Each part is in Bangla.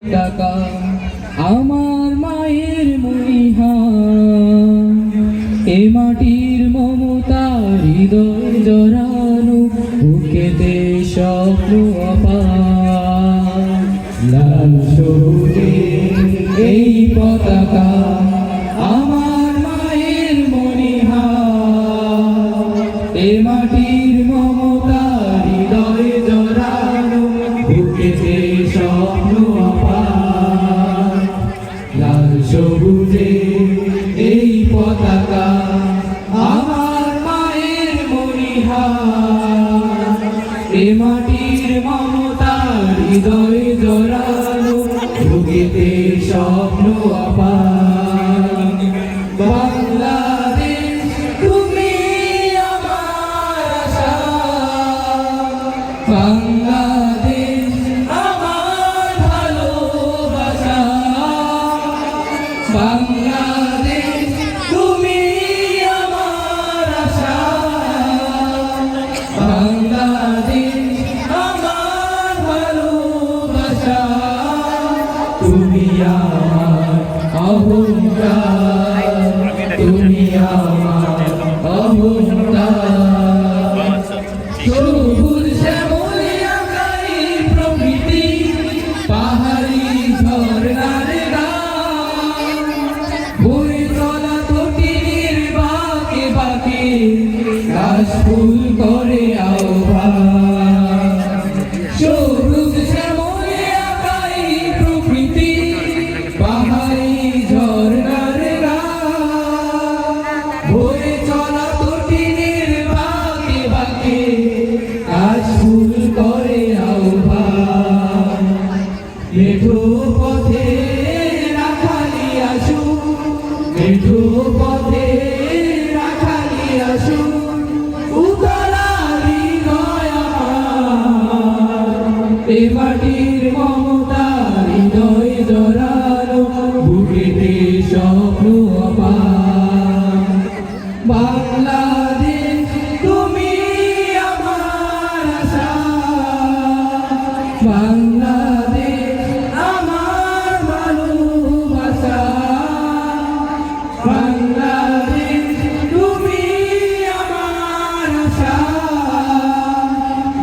টাকা আমার মায়ের মনিহা, এ মাটির মমতা হৃদয় জড়ানো, বুকেতে স্বপ্ন অপার। লাল সবুজে এই পতাকা আমার মায়ের মনিহা, এ মাটির মমতা হৃদয় জড়ানো, বুকেতে স্বপ্ন অপার। লাল সবুজে এই পতাকা আমার মায়ের মনিহা, এ মাটির মমতা হৃদয় জড়ানো, বুকেতে স্বপ্ন অপার। বাংলাদেশ তুমি আমার আশা, বাংলাদেশ আমার ভালোবাসা, বাংলাদেশ তুমি আমার আশা, বাংলাদেশ আমার ভালোবাসা। তুমি আমার অহংকার, তুমি আমার অহংকার। সবুজ শ্যামলে আঁকাই প্রকৃতি, পাহাড়ি ঝরনার গান, বয়ে চলা তটিনীর বাঁকে বাঁকে, ঘাস ফুল করে আহ্বান। সবুজ শ্যামলে আঁকাই প্রকৃতি, পাহাড়ি ঝরনার গান, বয়ে চলা তটিনীর বাঁকে বাঁকে, ঘাস ফুল করে আহ্বান। মেঠো পথে রাখালি আসু, মেঠো পথে রাখালি আসু, উতলা হৃদয় আমার, এ মাটির মমতা হৃদয় জড়ানো, বুকেতে স্বপ্ন অপার। বাংলাদেশ তুমি আমার আশা, বাংলাদেশ আমার ভালোবাসা, বাংলাদেশ তুমি আমার আশা,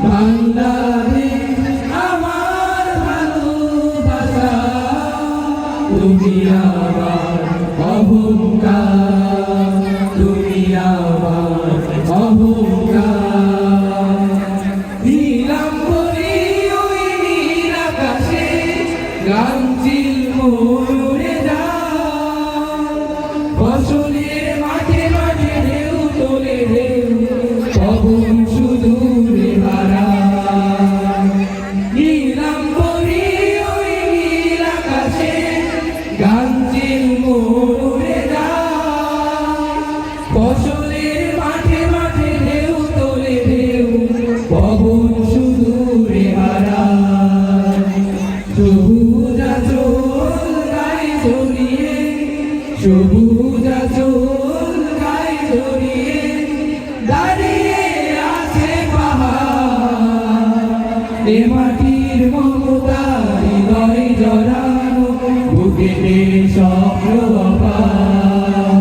বাংলাদেশ আমার ভালোবাসা। তুমি আমার অহংকার, তুমি আমার অহংকার। নীলাম করি ওই নীল আকাশে, গাঞ্জিল ময়ূরে যায়, ফসলের মাঠে মাঠে ঢেউ তোলে ঢেউ, পবন সুদূরে হারায়। নীলাম করি ওই নীল আকাশে, গাঞ্জিল ময়ূরে যায়, ফসলের মাঠে মাঠে ঢেউ তোলে ঢেউ, পবন সুদূরে হারায়। সবুজ আঁচল গায়ে জড়িয়ে, সবুজ আঁচল গায়ে জড়িয়ে, দাঁড়িয়ে আছে পাহাড়, এ মাটির মমতা হৃদয় জড়ানো, বুকেতে স্বপ্ন অপার।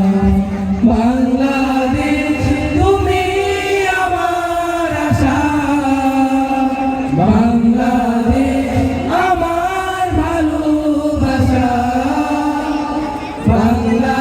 বাংলাদেশ তুমি আমার আশা, বাংলাদেশ আমার ভালোবাসা, বাংলা